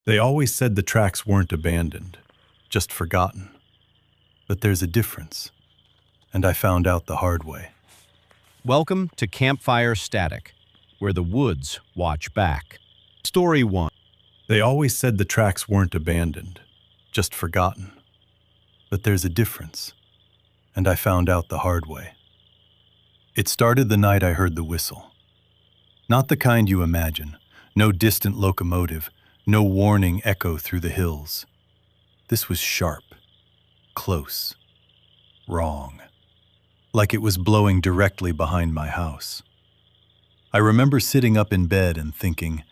They always said the tracks weren't abandoned, just forgotten. But there's a difference, and I found out the hard way. Welcome to Campfire Static, where the woods watch back. Story 1. They always said the tracks weren't abandoned, just forgotten. But there's a difference, and I found out the hard way. It started the night I heard the whistle. Not the kind you imagine, no distant locomotive, no warning echo through the hills. This was sharp, close, wrong, like it was blowing directly behind my house. I remember sitting up in bed and thinking,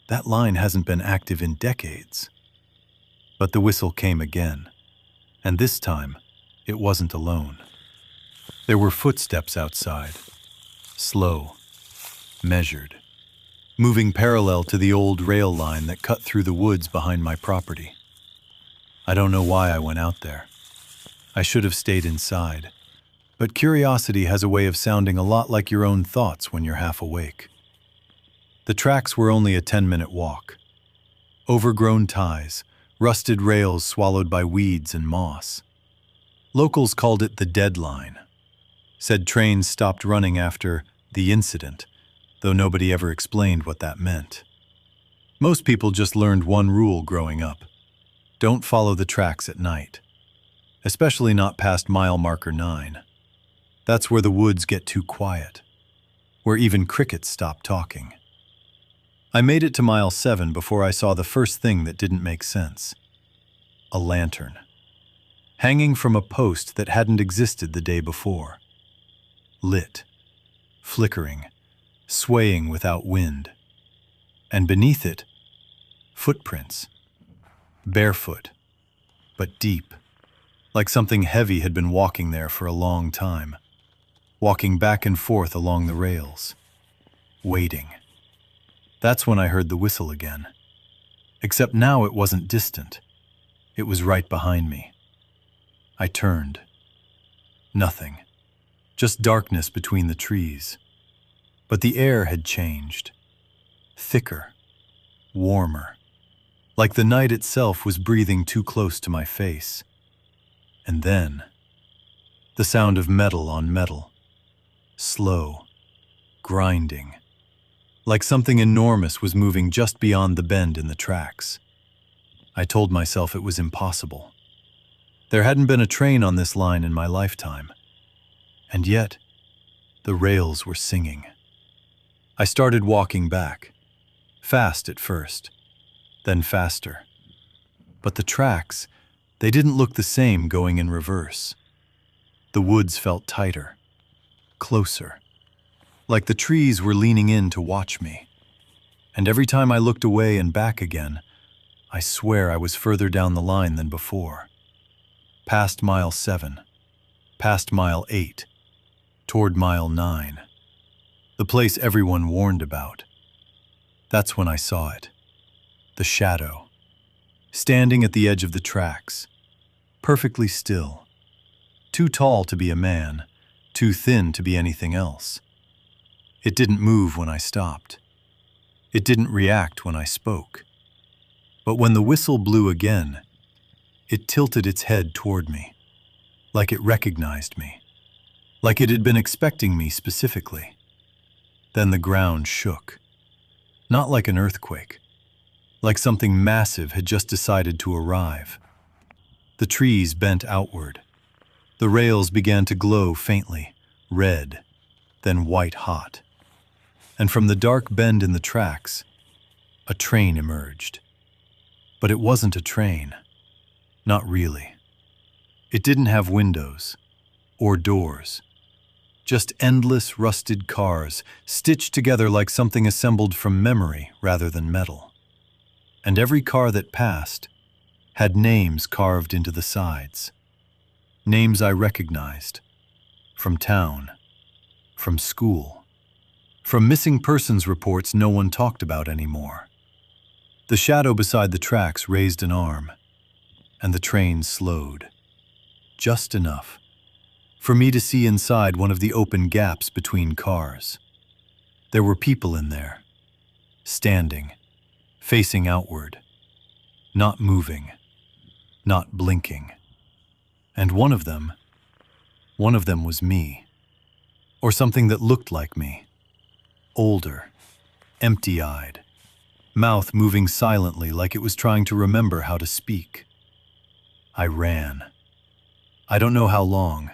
that line hasn't been active in decades. But the whistle came again, and this time, it wasn't alone. There were footsteps outside, slow, measured, moving parallel to the old rail line that cut through the woods behind my property. I don't know why I went out there. I should have stayed inside, but curiosity has a way of sounding a lot like your own thoughts when you're half awake. The tracks were only a 10-minute walk. Overgrown ties, rusted rails swallowed by weeds and moss. Locals called it the dead line. Said trains stopped running after the incident, though nobody ever explained what that meant. Most people just learned one rule growing up: don't follow the tracks at night, especially not past mile marker 9. That's where the woods get too quiet, where even crickets stop talking. I made it to mile 7 before I saw the first thing that didn't make sense. A lantern, hanging from a post that hadn't existed the day before. Lit, flickering, swaying without wind. And beneath it, footprints. Barefoot, but deep, like something heavy had been walking there for a long time, walking back and forth along the rails, waiting. That's when I heard the whistle again. Except now it wasn't distant. It was right behind me. I turned. Nothing. Just darkness between the trees. But the air had changed. Thicker. Warmer. Like the night itself was breathing too close to my face. And then, the sound of metal on metal. Slow. Grinding. Like something enormous was moving just beyond the bend in the tracks. I told myself it was impossible. There hadn't been a train on this line in my lifetime. And yet, the rails were singing. I started walking back, fast at first, then faster. But the tracks, they didn't look the same going in reverse. The woods felt tighter, closer, like the trees were leaning in to watch me. And every time I looked away and back again, I swear I was further down the line than before. Past mile 7, past mile 8, toward mile 9. The place everyone warned about. That's when I saw it. The shadow. Standing at the edge of the tracks. Perfectly still. Too tall to be a man, too thin to be anything else. It didn't move when I stopped. It didn't react when I spoke. But when the whistle blew again, it tilted its head toward me, like it recognized me, like it had been expecting me specifically. Then the ground shook, not like an earthquake, like something massive had just decided to arrive. The trees bent outward. The rails began to glow faintly, red, then white hot. And from the dark bend in the tracks, a train emerged. But it wasn't a train. Not really. It didn't have windows or doors. Just endless rusted cars stitched together like something assembled from memory rather than metal. And every car that passed had names carved into the sides. Names I recognized. From town. From school. From missing persons reports no one talked about anymore. The shadow beside the tracks raised an arm, and the train slowed. Just enough for me to see inside one of the open gaps between cars. There were people in there, standing, facing outward, not moving, not blinking. And one of them was me. Or something that looked like me. Older, empty-eyed, mouth moving silently like it was trying to remember how to speak. I ran. I don't know how long.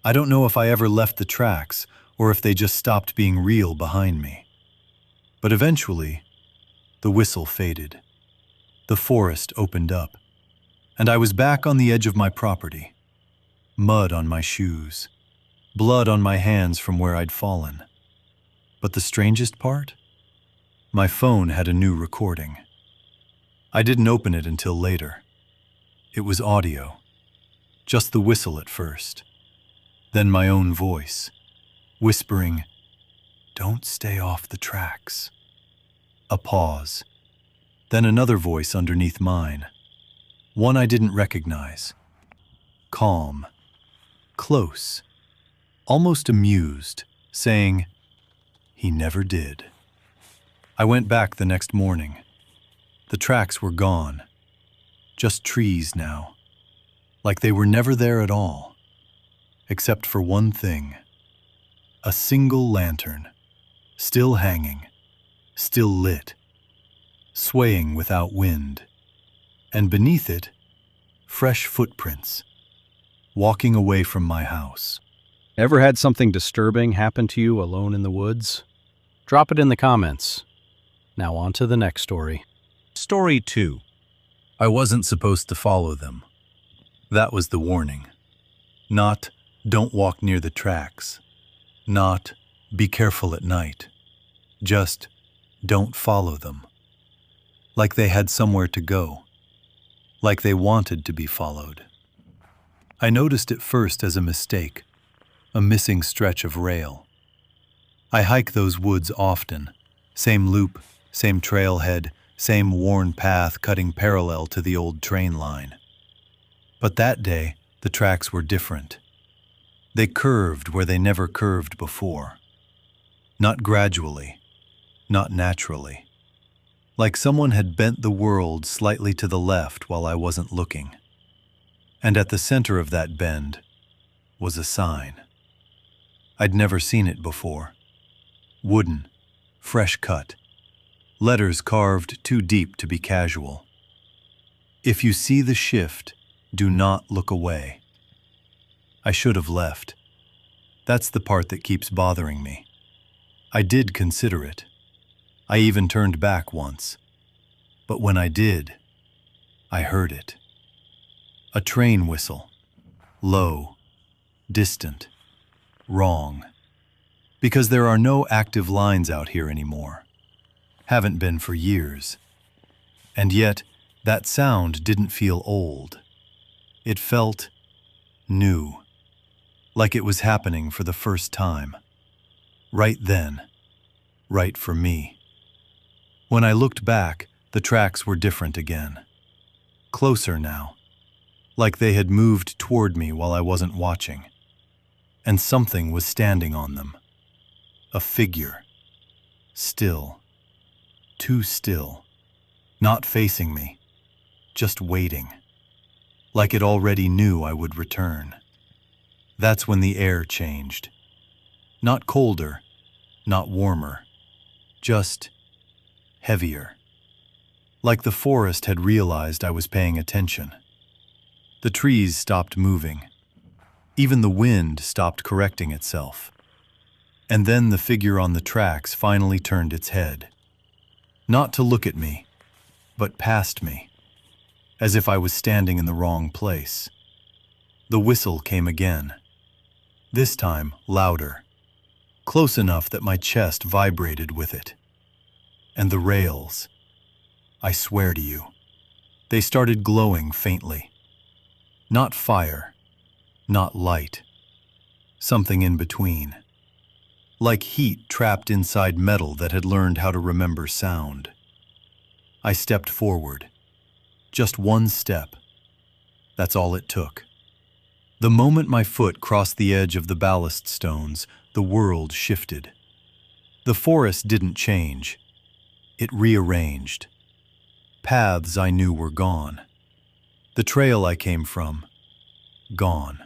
I don't know if I ever left the tracks or if they just stopped being real behind me. But eventually, the whistle faded. The forest opened up, and I was back on the edge of my property. Mud on my shoes, blood on my hands from where I'd fallen. But the strangest part? My phone had a new recording. I didn't open it until later. It was audio. Just the whistle at first. Then my own voice, whispering, "Don't stay off the tracks." A pause. Then another voice underneath mine. One I didn't recognize. Calm. Close. Almost amused, saying, "He never did." I went back the next morning. The tracks were gone. Just trees now. Like they were never there at all. Except for one thing. A single lantern. Still hanging. Still lit. Swaying without wind. And beneath it, fresh footprints. Walking away from my house. Ever had something disturbing happen to you alone in the woods? Drop it in the comments. Now on to the next story. Story 2. I wasn't supposed to follow them. That was the warning. Not, "Don't walk near the tracks." Not, "Be careful at night." Just, "Don't follow them." Like they had somewhere to go. Like they wanted to be followed. I noticed it first as a mistake, a missing stretch of rail. I hike those woods often, same loop, same trailhead, same worn path cutting parallel to the old train line. But that day, the tracks were different. They curved where they never curved before. Not gradually, not naturally. Like someone had bent the world slightly to the left while I wasn't looking. And at the center of that bend was a sign. I'd never seen it before. Wooden, fresh cut. Letters carved too deep to be casual. "If you see the shift, do not look away." I should have left. That's the part that keeps bothering me. I did consider it. I even turned back once. But when I did, I heard it. A train whistle. Low. Distant. Wrong. Because there are no active lines out here anymore. Haven't been for years. And yet, that sound didn't feel old. It felt new. Like it was happening for the first time. Right then. Right for me. When I looked back, the tracks were different again. Closer now. Like they had moved toward me while I wasn't watching. And something was standing on them. A figure. Still. Too still. Not facing me. Just waiting. Like it already knew I would return. That's when the air changed. Not colder, not warmer. Just heavier. Like the forest had realized I was paying attention. The trees stopped moving. Even the wind stopped correcting itself. And then the figure on the tracks finally turned its head. Not to look at me, but past me, as if I was standing in the wrong place. The whistle came again. This time, louder. Close enough that my chest vibrated with it. And the rails, I swear to you, they started glowing faintly. Not fire, not light. Something in between. Like heat trapped inside metal that had learned how to remember sound. I stepped forward. Just one step. That's all it took. The moment my foot crossed the edge of the ballast stones, the world shifted. The forest didn't change. It rearranged. Paths I knew were gone. The trail I came from, gone.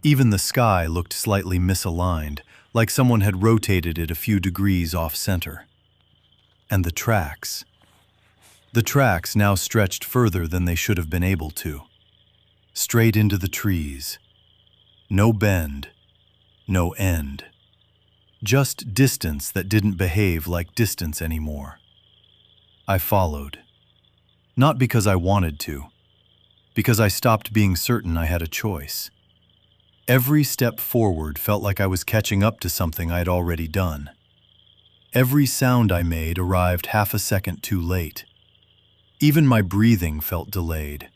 Even the sky looked slightly misaligned, like someone had rotated it a few degrees off-center. And the tracks now stretched further than they should have been able to. Straight into the trees. No bend, no end. Just distance that didn't behave like distance anymore. I followed. Not because I wanted to, because I stopped being certain I had a choice. Every step forward felt like I was catching up to something I had already done. Every sound I made arrived half a second too late. Even my breathing felt delayed,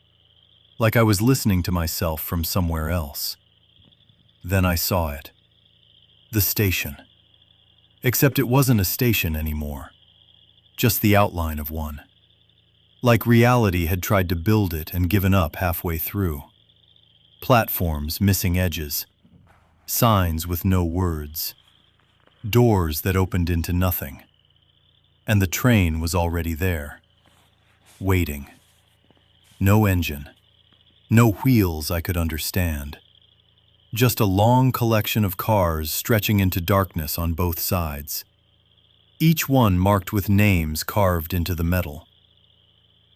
like I was listening to myself from somewhere else. Then I saw it. The station. Except it wasn't a station anymore, just the outline of one. Like reality had tried to build it and given up halfway through. Platforms missing edges, signs with no words, doors that opened into nothing. And the train was already there, waiting. No engine, no wheels I could understand. Just a long collection of cars stretching into darkness on both sides. Each one marked with names carved into the metal.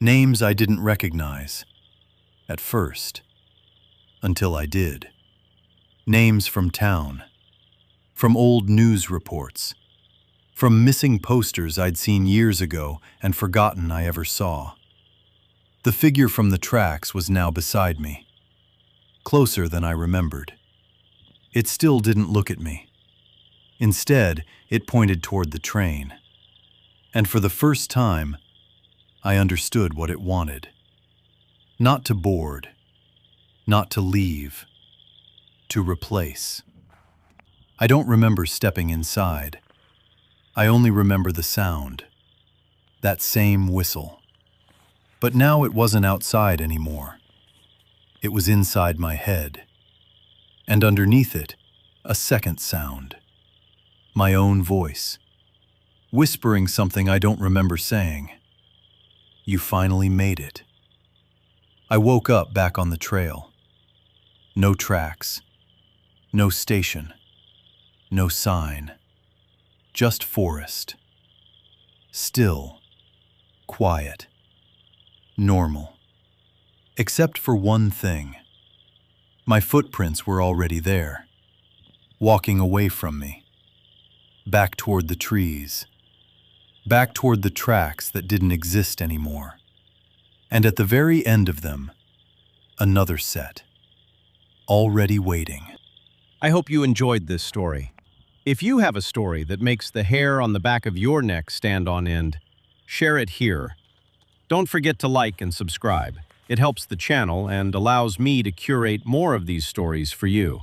Names I didn't recognize, at first, until I did. Names from town, from old news reports, from missing posters I'd seen years ago and forgotten I ever saw. The figure from the tracks was now beside me, closer than I remembered. It still didn't look at me. Instead, it pointed toward the train. And for the first time, I understood what it wanted. Not to board, not to leave, to replace. I don't remember stepping inside. I only remember the sound, that same whistle. But now it wasn't outside anymore. It was inside my head. And underneath it, a second sound. My own voice, whispering something I don't remember saying. You finally made it. I woke up back on the trail. No tracks, no station, no sign. Just forest. Still, quiet, normal. Except for one thing. My footprints were already there, walking away from me, back toward the trees, back toward the tracks that didn't exist anymore. And at the very end of them, another set, already waiting. I hope you enjoyed this story. If you have a story that makes the hair on the back of your neck stand on end, share it here. Don't forget to like and subscribe. It helps the channel and allows me to curate more of these stories for you.